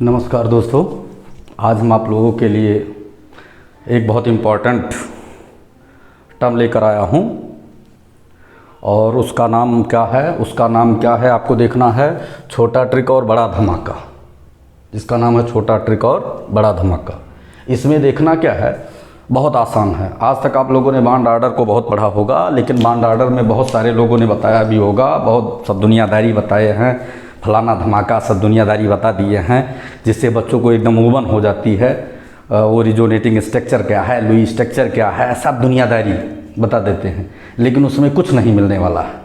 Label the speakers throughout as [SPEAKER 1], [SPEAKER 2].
[SPEAKER 1] नमस्कार दोस्तों, आज हम आप लोगों के लिए एक बहुत इम्पॉर्टेंट टर्म लेकर आया हूँ और उसका नाम क्या है आपको देखना है। छोटा ट्रिक और बड़ा धमाका, जिसका नाम है छोटा ट्रिक और बड़ा धमाका। इसमें देखना क्या है, बहुत आसान है। आज तक आप लोगों ने बांड आर्डर को बहुत पढ़ा होगा, लेकिन बांड आर्डर में बहुत सारे लोगों ने बताया भी होगा, बहुत सब दुनियादारी बताए हैं, फलाना धमाका सब दुनियादारी बता दिए हैं, जिससे बच्चों को एकदम उबन हो जाती है। वो रिजोनेटिंग स्ट्रक्चर क्या है, लुई स्ट्रक्चर क्या है, सब दुनियादारी बता देते हैं, लेकिन उसमें कुछ नहीं मिलने वाला है।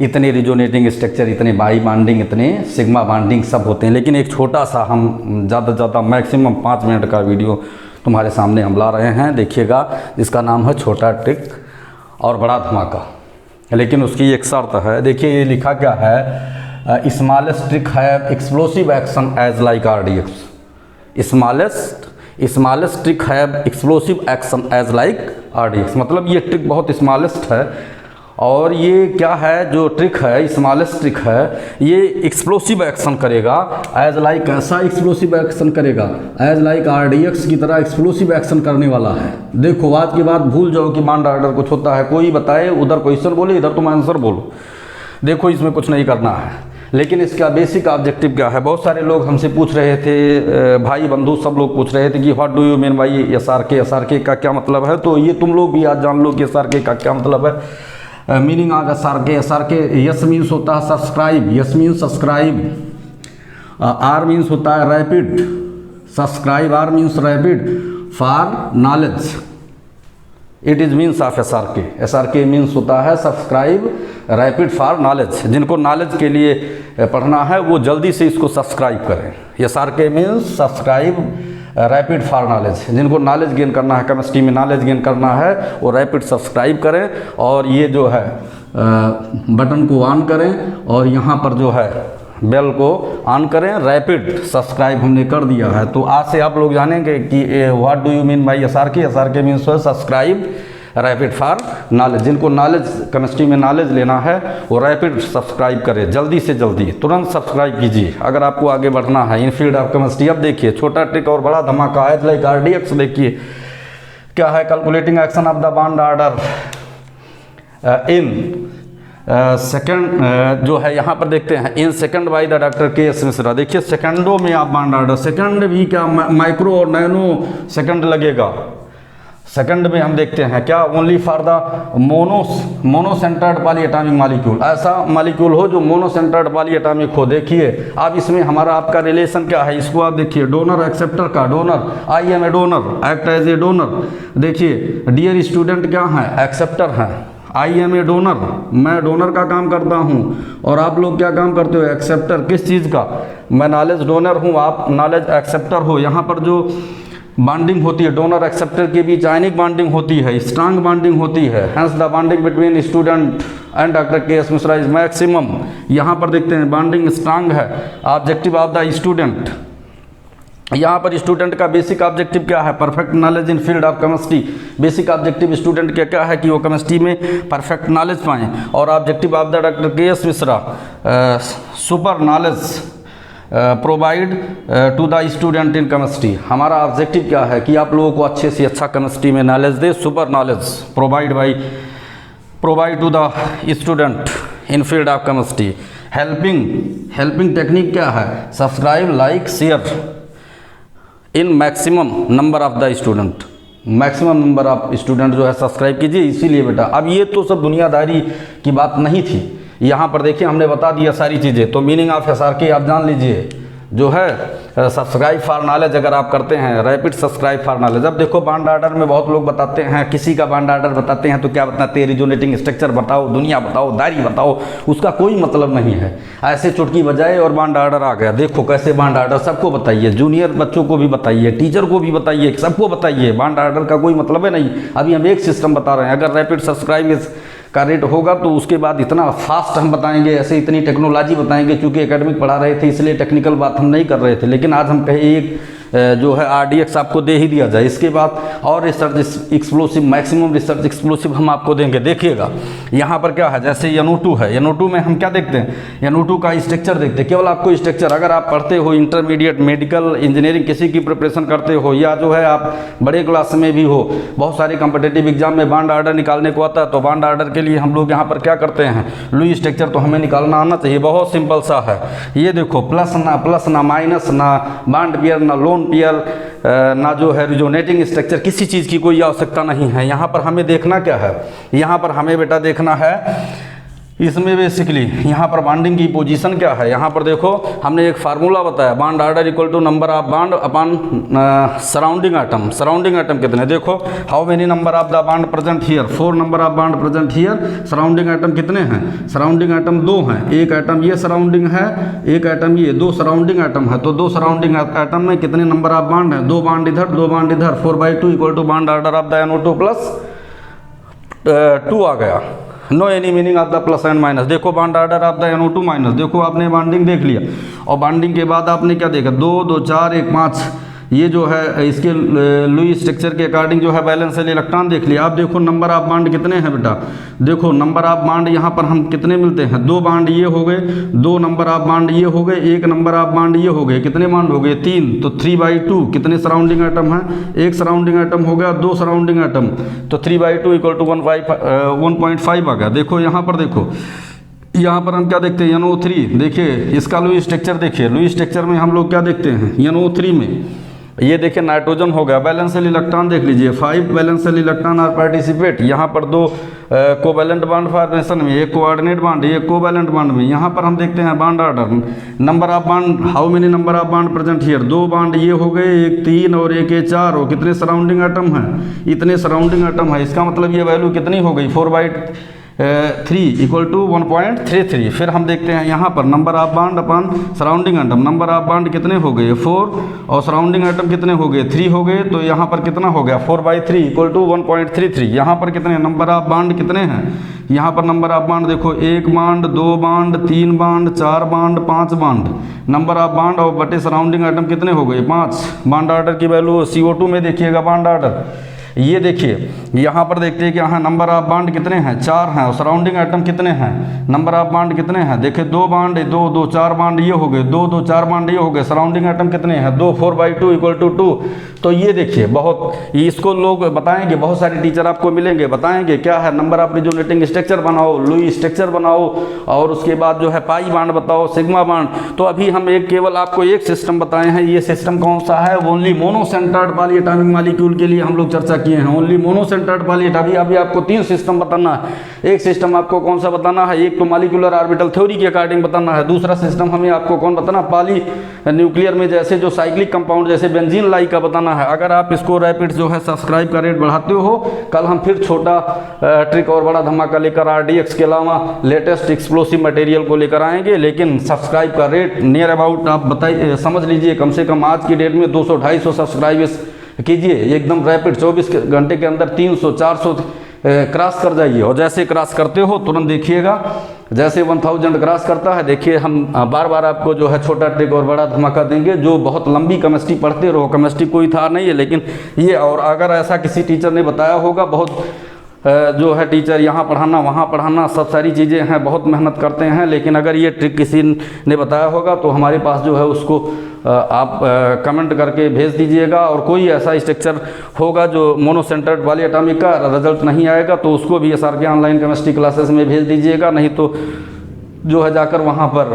[SPEAKER 1] इतने रिजोनेटिंग स्ट्रक्चर, इतने बाई बाइंडिंग, इतने सिग्मा बाइंडिंग सब होते हैं, लेकिन एक छोटा सा हम ज़्यादा से ज़्यादा मैक्सिमम 5 मिनट का वीडियो तुम्हारे सामने हम ला रहे हैं, देखिएगा। जिसका नाम है छोटा ट्रिक और बड़ा धमाका। लेकिन उसकी एक शर्त है। देखिए ये लिखा क्या है, स्मॉलेस्ट ट्रिक है explosive action as like RDX। Smallest trick है explosive action as like RDX, मतलब ये ट्रिक बहुत स्मॉलेस्ट है। और ये क्या है, जो ट्रिक है स्मॉलेस्ट ट्रिक है, ये एक्सप्लोसिव एक्शन करेगा एज लाइक, ऐसा एक्सप्लोसिव एक्शन करेगा एज लाइक RDX की तरह एक्सप्लोसिव एक्शन करने वाला है। देखो आज की बात भूल जाओ कि बांड आर्डर कुछ होता है, कोई बताए, उधर क्वेश्चन बोले, इधर तुम आंसर बोलो। देखो इसमें कुछ नहीं करना है, लेकिन इसका बेसिक ऑब्जेक्टिव क्या है। बहुत सारे लोग हमसे पूछ रहे थे, भाई बंधु सब लोग पूछ रहे थे कि what do you mean by SRK का क्या मतलब है। तो ये तुम लोग भी आज जान लो कि SRK का क्या मतलब है। Meaning of SRK, S means होता है subscribe, S means subscribe. R means होता है rapid, subscribe R means rapid for knowledge. It is means of SRK means होता है सब्सक्राइब रैपिड फॉर नॉलेज। जिनको नॉलेज के लिए पढ़ना है वो जल्दी से इसको सब्सक्राइब करें। SRK means subscribe rapid for knowledge. जिनको नॉलेज गेन करना है, केमिस्ट्री में नॉलेज गेन करना है, वो रैपिड सब्सक्राइब करें और ये जो है बटन को ऑन करें और यहाँ पर जो है बेल को ऑन करें। रैपिड सब्सक्राइब हमने कर दिया है। तो आज से आप लोग जानेंगे कि what do you mean by SRK means subscribe rapid for knowledge. जिनको नॉलेज, केमिस्ट्री में नॉलेज लेना है, वो रैपिड सब्सक्राइब करें, जल्दी से जल्दी तुरंत सब्सक्राइब कीजिए अगर आपको आगे बढ़ना है इन फील्ड ऑफ केमिस्ट्री। अब देखिए छोटा ट्रिक और बड़ा धमाका एज लाइक RDX। देखिए क्या है, calculating action of the bond order in second, जो है यहाँ पर देखते हैं in second by the doctor KS Mishra. देखिए सेकंडों में आप बांड आर्डर, सेकंड भी क्या, माइक्रो और नैनो सेकंड लगेगा। सेकंड में हम देखते हैं क्या, only for the mono centred poly atomic molecule. ऐसा मॉलिक्यूल हो जो मोनो सेंटर्ड पॉली एटॉमिक हो। देखिए अब इसमें हमारा आपका रिलेशन क्या है, इसको आप देखिए, डोनर एक्सेप्टर का। Donor, I am a donor, act as a donor. देखिए डियर स्टूडेंट क्या है, एक्सेप्टर हैं। आई एम ए डोनर, मैं डोनर का काम करता हूँ और आप लोग क्या काम करते हो, एक्सेप्टर। किस चीज़ का, मैं नॉलेज डोनर हूँ, आप नॉलेज एक्सेप्टर हो। यहाँ पर जो बॉन्डिंग होती है डोनर एक्सेप्टर के बीच, आयनिक बॉन्डिंग होती है, स्ट्रांग बॉन्डिंग होती है। Hence the bonding between student and doctor KS Mishra is maximum. यहाँ पर देखते हैं बॉन्डिंग स्ट्रांग है। ऑब्जेक्टिव ऑफ द स्टूडेंट, यहाँ पर स्टूडेंट का बेसिक ऑब्जेक्टिव क्या है, perfect knowledge in field of chemistry. Basic objective student का क्या है कि वो केमिस्ट्री में परफेक्ट नॉलेज पाएँ। और objective of the doctor KS Mishra, super knowledge provide to the student in chemistry. हमारा ऑब्जेक्टिव क्या है कि आप लोगों को अच्छे से अच्छा केमिस्ट्री में नॉलेज दे। Super knowledge provide to the student in field of chemistry. Helping technique क्या है, subscribe like share in maximum number of the student. Maximum number of student जो है सब्सक्राइब कीजिए। इसीलिए बेटा, अब ये तो सब दुनियादारी की बात नहीं थी, यहाँ पर देखिए हमने बता दिया सारी चीज़ें। तो मीनिंग ऑफ SRK आप जान लीजिए, जो है सब्सक्राइब फॉर नॉलेज अगर आप करते हैं, रैपिड सब्सक्राइब फॉर नॉलेज। अब देखो बांड आर्डर में बहुत लोग बताते हैं, किसी का बांड आर्डर बताते हैं तो क्या बताते हैं, रिजोनेटिंग स्ट्रक्चर बताओ, दुनिया बताओ, दायरी बताओ। उसका कोई मतलब नहीं है। ऐसे चुटकी बजाए और बांड आर्डर आ गया। देखो कैसे बांड आर्डर, सबको बताइए, जूनियर बच्चों को भी बताइए, टीचर को भी बताइए, सबको बताइए। बांड आर्डर का कोई मतलब है नहीं। अभी हम एक सिस्टम बता रहे हैं, अगर रैपिड सब्सक्राइब का रेट होगा तो उसके बाद इतना फास्ट हम बताएंगे, ऐसे इतनी टेक्नोलॉजी बताएंगे। क्योंकि एकेडमिक पढ़ा रहे थे इसलिए टेक्निकल बात हम नहीं कर रहे थे, लेकिन आज हम कहे एक जो है RDX आपको दे ही दिया जाए। इसके बाद और research explosive, maximum research explosive हम आपको देंगे। देखिएगा यहाँ पर क्या है, जैसे NO2 है, NO2 में हम क्या देखते हैं, NO2 का स्ट्रक्चर देखते हैं, केवल आपको स्ट्रक्चर। अगर आप पढ़ते हो इंटरमीडिएट, मेडिकल, इंजीनियरिंग किसी की प्रिपरेशन करते हो, या जो है आप बड़े क्लास में भी हो, बहुत सारे कॉम्पिटिटिव एग्जाम में बॉन्ड आर्डर निकालने को आता है, तो बॉन्ड आर्डर के लिए हम लोग यहाँ पर क्या करते हैं, लुईस स्ट्रक्चर तो हमें निकालना आना चाहिए। बहुत सिंपल सा है ये, देखो प्लस ना माइनस ना बॉन्ड पेयर ना लोन पेयर ना जो है रिजोनेटिंग स्ट्रक्चर, किसी चीज़ की कोई आवश्यकता नहीं है। यहाँ पर हमें देखना क्या है, यहाँ पर हमें बेटा देखना है इसमें बेसिकली यहाँ पर बॉन्डिंग की पोजीशन क्या है। यहाँ पर देखो हमने एक फार्मूला बताया, bond order equal to number of bond upon surrounding atom. Surrounding atom कितने, देखो how many number of the bond present here, 4 number of bond present here. Surrounding atom कितने हैं, सराउंडिंग एटम 2 हैं, एक एटम ये surrounding है, एक atom ये, 2 सराउंडिंग एटम है। तो 2 सराउंडिंग एटम में कितने नंबर ऑफ बॉन्ड है, 2 बॉन्ड इधर 2 बॉन्ड इधर, 4/2 equal to bond order of the NO2 plus 2 आ गया। No any meaning of the plus and minus. देखो bond order of the NO2 minus, देखो आपने बॉन्डिंग देख लिया, और बॉन्डिंग के बाद आपने क्या देखा, 2 2 4 1 5, ये जो है इसके लुईस स्ट्रक्चर के अकॉर्डिंग जो है बैलेंशियल इलेक्ट्रॉन देख लिया। आप देखो नंबर ऑफ बॉन्ड कितने हैं बेटा, देखो नंबर ऑफ बॉन्ड यहाँ पर हम कितने मिलते हैं, 2 बॉन्ड ये हो गए, 2 नंबर ऑफ बॉन्ड ये हो गए, 1 नंबर ऑफ बॉन्ड ये हो गए, कितने बॉन्ड हो गए 3, तो 3/2 कितने सराउंडिंग एटम हैं, 1 सराउंडिंग एटम हो गया, 2 सराउंडिंग एटम, तो 3/2 इक्वल टू 1.5 आ गया। देखो यहाँ पर देखो, यहाँ पर हम क्या देखते हैं, NO3, देखिए इसका लुईस स्ट्रक्चर देखिए, लुईस स्ट्रक्चर में हम लोग क्या देखते हैं, NO3 में ये देखिए नाइट्रोजन हो गया, बैलेंशियल इलेक्ट्रॉन देख लीजिए, 5 बैलेंशियल इलेक्ट्रॉन आर पार्टिसिपेट। यहाँ पर 2 कोवैलेंट बॉन्ड फॉर्मेशन में, एक कोऑर्डिनेट बॉन्ड, एक कोवैलेंट बॉन्ड में। यहाँ पर हम देखते हैं bond order, number of bond, how many number of bond present here, 2 bond ये हो गए, एक 3 और एक 4, और कितने सराउंडिंग एटम हैं, इतने सराउंडिंग एटम है। इसका मतलब ये वैल्यू कितनी हो गई, 4/3 इक्वल टू 1.33। फिर हम देखते हैं यहाँ पर number of bond upon surrounding atom, number of bond कितने हो गए 4, और सराउंडिंग एटम कितने हो गए 3 हो गए, तो यहाँ पर कितना हो गया 4/3 इक्वल टू 1.33। यहाँ पर कितने नंबर ऑफ बॉन्ड कितने हैं, यहाँ पर नंबर ऑफ बॉन्ड देखो, 1 bond 2 bond 3 bond 4 bond 5 bond, number of bond और बटे सराउंडिंग एटम कितने हो गए 5। बॉन्ड आर्डर की वैल्यू CO2 में देखिएगा बॉन्ड आर्डर, ये देखिए यहाँ पर देखते हैं कि यहाँ नंबर ऑफ बॉन्ड कितने हैं 4 हैं, और सराउंडिंग एटम कितने हैं, नंबर ऑफ बॉन्ड कितने हैं, देखिए 2 बॉन्ड 2 2 4 बॉन्ड ये हो गए, 2 2 4 बॉन्ड ये हो गए, सराउंडिंग एटम कितने हैं 2, 4/2 इक्वल टू 2। तो ये देखिए बहुत, इसको लोग बताएंगे, बहुत सारे टीचर आपको मिलेंगे बताएंगे क्या है, नंबर ऑफ रिजोनेटिंग स्ट्रक्चर बनाओ, लुईस स्ट्रक्चर बनाओ, और उसके बाद जो है पाई बॉन्ड बताओ, सिग्मा बॉन्ड। तो अभी हम केवल आपको एक सिस्टम बताए हैं, ये सिस्टम कौन सा है, ओनली मोनोसेंटर्ड पॉलीएटॉमिक मॉलिक्यूल के लिए हम लोग चर्चा किए हैं, ओनली मोनोसेंटर्ड पॉलीएटॉमिक। अभी आपको 3 सिस्टम बताना है, एक सिस्टम आपको कौन सा बताना है, एक तो मॉलिक्यूलर ऑर्बिटल थ्योरी के अकॉर्डिंग बताना है, दूसरा सिस्टम हमें आपको कौन बताना, पॉली न्यूक्लियर में जैसे जो साइक्लिक कंपाउंड जैसे बेंजीन लाई का बताना है। अगर आप इसको रैपिड जो है सब्सक्राइब का रेट बढ़ाते हो, कल हम फिर छोटा ट्रिक और बड़ा धमाका लेकर RDX के अलावा लेटेस्ट एक्सप्लोसिव मटेरियल को लेकर आएंगे। लेकिन सब्सक्राइब का रेट नियर अबाउट आप बताइए, समझ लीजिए कम से कम आज की डेट में 200-250 सब्सक्राइब कीजिए, एकदम रैपिड 24 घंटे के अंदर 300-400 क्रॉस कर जाइए। और जैसे क्रॉस करते हो तुरंत देखिएगा, जैसे 1000 क्रॉस करता है, देखिए हम बार बार आपको जो है छोटा ट्रिक और बड़ा धमाका देंगे। जो बहुत लंबी केमिस्ट्री पढ़ते रहो, केमिस्ट्री कोई था नहीं है, लेकिन ये, और अगर ऐसा किसी टीचर ने बताया होगा, बहुत जो है टीचर यहाँ पढ़ाना वहाँ पढ़ाना सब सारी चीज़ें हैं, बहुत मेहनत करते हैं, लेकिन अगर ये ट्रिक किसी ने बताया होगा तो हमारे पास जो है उसको आप कमेंट करके भेज दीजिएगा। और कोई ऐसा स्ट्रक्चर होगा जो मोनोसेंटर्ड पॉलीएटॉमिक का रिजल्ट नहीं आएगा तो उसको भी SRK ऑनलाइन केमिस्ट्री क्लासेस में भेज दीजिएगा, नहीं तो जो है जाकर वहाँ पर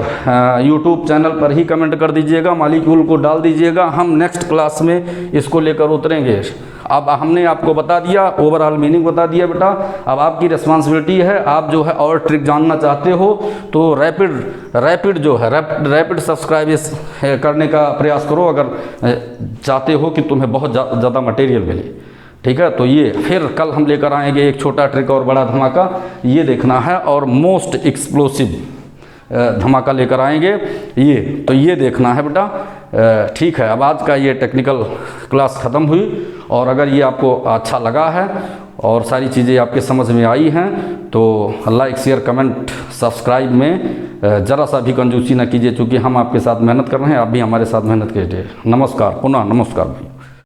[SPEAKER 1] YouTube चैनल पर ही कमेंट कर दीजिएगा, मॉलिक्यूल को डाल दीजिएगा, हम नेक्स्ट क्लास में इसको लेकर उतरेंगे। अब हमने आपको बता दिया, ओवरऑल मीनिंग बता दिया बेटा, अब आपकी रिस्पॉन्सिबिलिटी है, आप जो है और ट्रिक जानना चाहते हो तो रैपिड जो है रैपिड सब्सक्राइब करने का प्रयास करो, अगर चाहते हो कि तुम्हें बहुत ज़्यादा मटेरियल मिले। ठीक है, तो ये फिर कल हम लेकर आएंगे एक छोटा ट्रिक और बड़ा धमाका, ये देखना है, और मोस्ट एक्सप्लोसिव धमाका लेकर आएंगे ये, तो ये देखना है बेटा। ठीक है, अब आज का ये टेक्निकल क्लास ख़त्म हुई, और अगर ये आपको अच्छा लगा है और सारी चीज़ें आपके समझ में आई हैं तो लाइक शेयर कमेंट सब्सक्राइब में ज़रा सा भी कंजूसी ना कीजिए, चूँकि हम आपके साथ मेहनत कर रहे हैं, आप भी हमारे साथ मेहनत कीजिए। नमस्कार, पुनः नमस्कार भाई।